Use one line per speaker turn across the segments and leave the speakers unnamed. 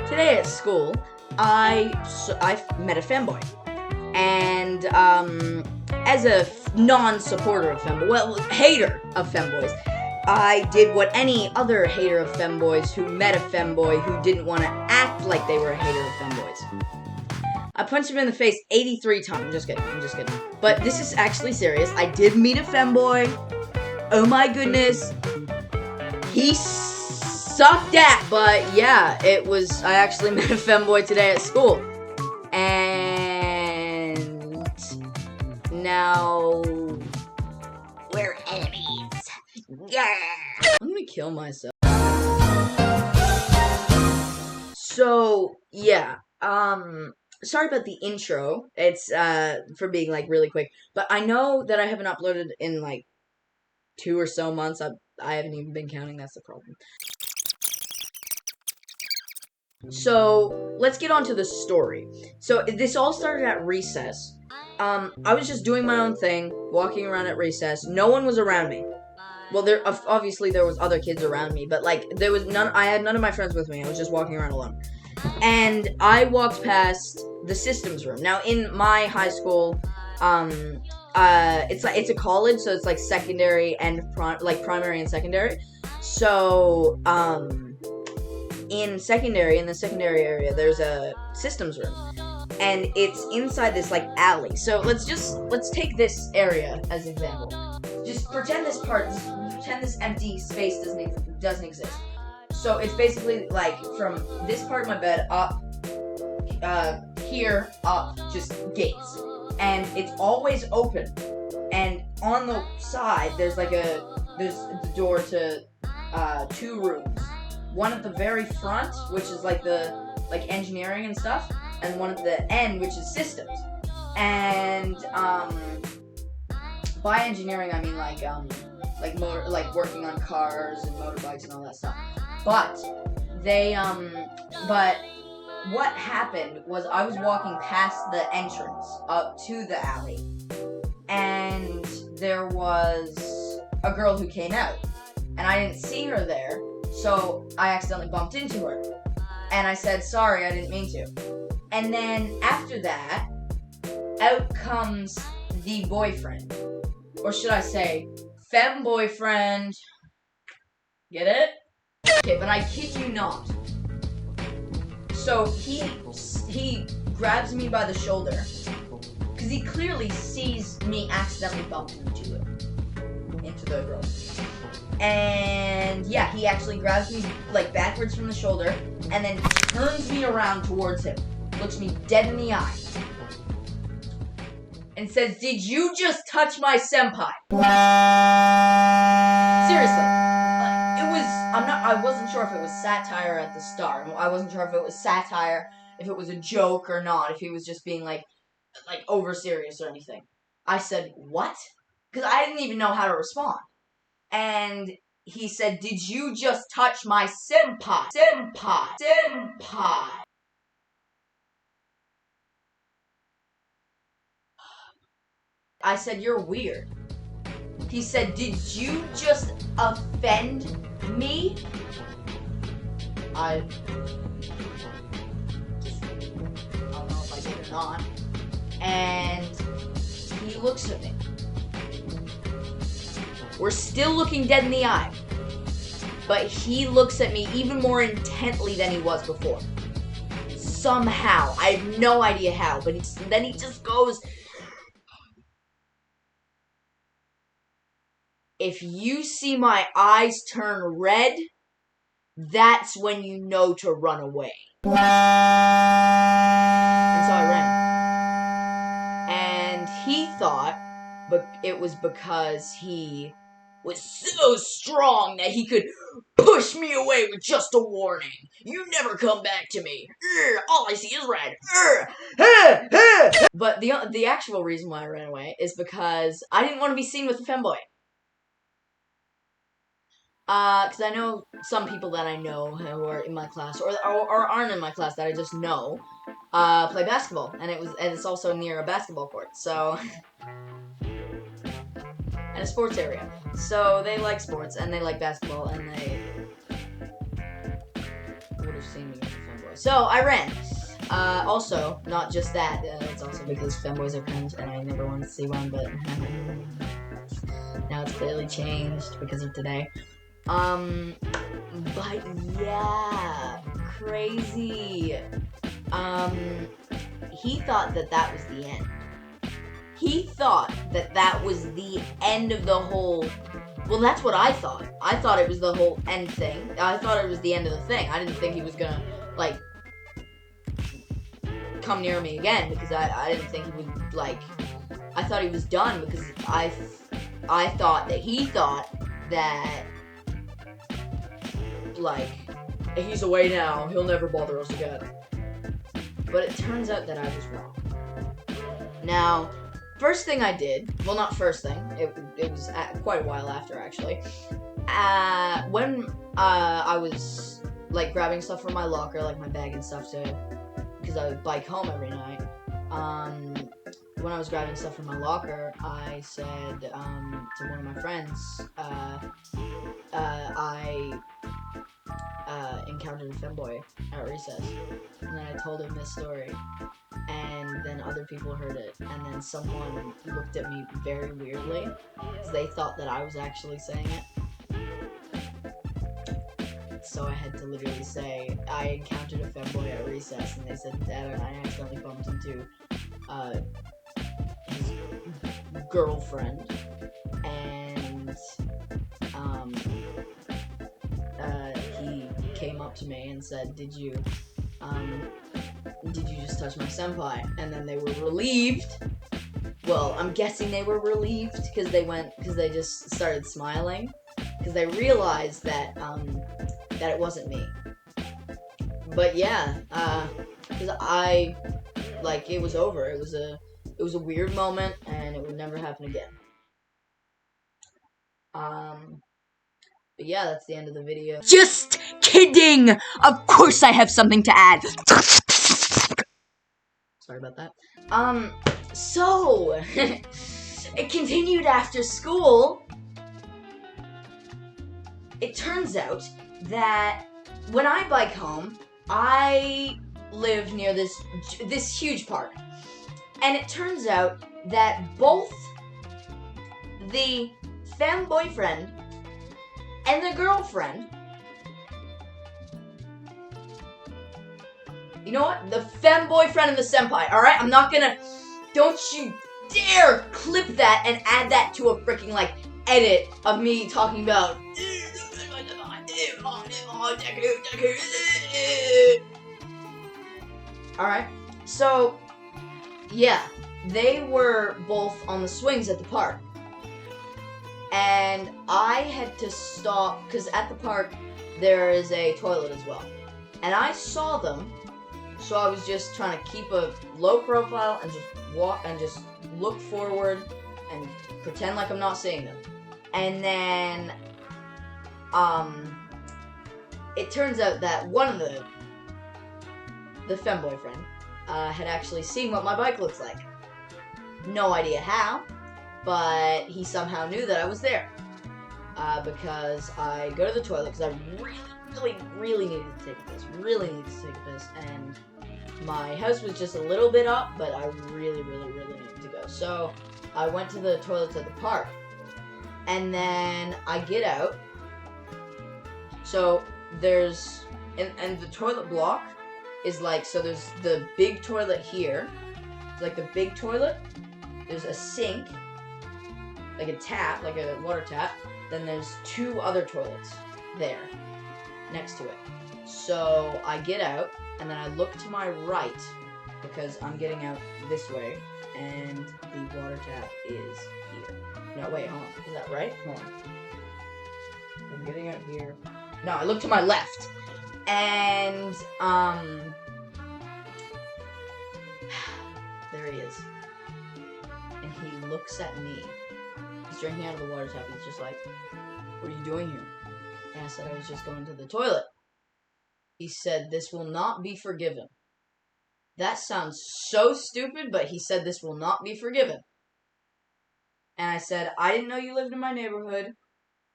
Today at school, I met a femboy, and as a non-supporter of femboys, well, hater of femboys, I did what any other hater of femboys who met a femboy who didn't want to act like they were a hater of femboys. I punched him in the face 83 times. I'm just kidding. But this is actually serious. I did meet a femboy. Oh my goodness. He sucked at, but yeah, I actually met a femboy today at school. And now we're enemies. Yeah. I'm gonna kill myself. So, yeah, sorry about the intro. It's, for being, really quick. But I know that I haven't uploaded in, 2 or so months. I haven't even been counting. That's the problem. So, let's get on to the story. So, this all started at recess. I was just doing my own thing, walking around at recess. No one was around me. Well, obviously there was other kids around me, but, there was I had none of my friends with me. I was just walking around alone. And I walked past the systems room. Now, in my high school, it's a college, so it's, secondary and, primary and secondary. So, in the secondary area, there's a systems room. And it's inside this, alley. So, let's take this area as an example. Just pretend this empty space doesn't exist. So, it's basically, from this part of my bed up, here, up, just gates. And it's always open. And on the side, there's the door to, 2 rooms. One at the very front, which is, engineering and stuff, and one at the end, which is systems. And, by engineering, I mean, working on cars and motorbikes and all that stuff. But, but what happened was I was walking past the entrance up to the alley, and there was a girl who came out, and I didn't see her there, so I accidentally bumped into her, and I said, sorry, I didn't mean to. And then after that, out comes the boyfriend, or should I say, femboyfriend. Get it? Okay, but I kid you not. So he grabs me by the shoulder, because he clearly sees me accidentally bump into the girl. And yeah, he actually grabs me backwards from the shoulder, and then turns me around towards him, looks me dead in the eye, and says, "Did you just touch my senpai?" Seriously. I wasn't sure if it was satire at the start. I wasn't sure if it was satire, if it was a joke or not, if he was just being, over serious or anything. I said, what? Because I didn't even know how to respond. And he said, "Did you just touch my senpai? Senpai. I said, "You're weird." He said, "Did you just offend me?" I don't know if I did or not. And he looks at me. We're still looking dead in the eye. But he looks at me even more intently than he was before. Somehow. I have no idea how. But then he just goes, "If you see my eyes turn red, that's when you know to run away." And so I ran. And he thought it was because he was so strong that he could push me away with just a warning. "You never come back to me. All I see is red." But the actual reason why I ran away is because I didn't want to be seen with a femboy. Because I know some people that I know who are in my class, or aren't in my class that I just know, play basketball, and it's also near a basketball court, so a sports area. So they like sports, and they like basketball, and they would have seen me as a femboy. So I ran. Also, not just that, it's also because femboys are cringe, and I never wanted to see one, but now it's clearly changed because of today. But yeah, crazy. He thought that that was the end. He thought that that was the end of the whole... Well, that's what I thought. I thought it was the whole end thing. I thought it was the end of the thing. I didn't think he was gonna, like, come near me again, because I didn't think he would, like... I thought he was done, because I thought that he thought that, like, he's away now, he'll never bother us again. But it turns out that I was wrong. Now, first thing I did, well, not first thing, it was quite a while after, actually. When I was, like, grabbing stuff from my locker, like my bag and stuff, because I would bike home every night, when I was grabbing stuff from my locker, I said to one of my friends, I encountered a femboy at recess, and then I told him this story, and then other people heard it, and then someone looked at me very weirdly, because they thought that I was actually saying it. So I had to literally say, I encountered a femboy at recess, and they said, Dad and I accidentally bumped into his girlfriend, and he came up to me and said, did you just touch my senpai? And then they were relieved. Well, I'm guessing they were relieved because they just started smiling, because they realized that that it wasn't me. But yeah, because it was over. It was a weird moment, and it would never happen again. But yeah, that's the end of the video. Just kidding! Of course I have something to add. Sorry about that. So, it continued after school. It turns out that when I bike home, I live near this huge park. And it turns out that both the femboyfriend and the girlfriend... You know what? The femboyfriend and the senpai, alright? I'm not gonna... Don't you dare clip that and add that to a freaking, like, edit of me talking about... Alright, so... Yeah, they were both on the swings at the park. And I had to stop, because at the park, there is a toilet as well. And I saw them, so I was just trying to keep a low profile and just walk and just look forward and pretend like I'm not seeing them. And then, it turns out that one of the femboyfriend, had actually seen what my bike looks like. No idea how, but he somehow knew that I was there. Because I go to the toilet, because I really needed to take a piss. Really needed to take a piss, and my house was just a little bit up, but I really needed to go. So, I went to the toilets at the park. And then I get out. So, there's... And the toilet block is like... So, there's the big toilet here. It's like the big toilet. There's a sink. Like a tap, like a water tap. Then there's two other toilets there, next to it. So I get out, and then I look to my right, because I'm getting out this way, and the water tap is here. No, wait, hold on. Is that right? Hold on. I'm getting out here. No, I look to my left. And, there he is. And he looks at me. He's drinking out of the water tap. He's just like, what are you doing here? And I said I was just going to the toilet. He said, this will not be forgiven. That sounds so stupid, but he said this will not be forgiven. And I said, I didn't know you lived in my neighborhood.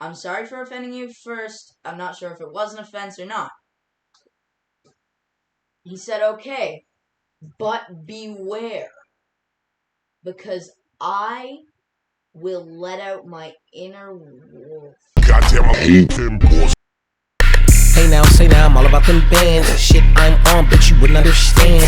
I'm sorry for offending you first. I'm not sure if it was an offense or not. He said, okay, but beware, because I will let out my inner wolf.
Goddamn, I hate them boys.
Hey now, say now, I'm all about them bands. Shit I'm on, bitch, you wouldn't understand.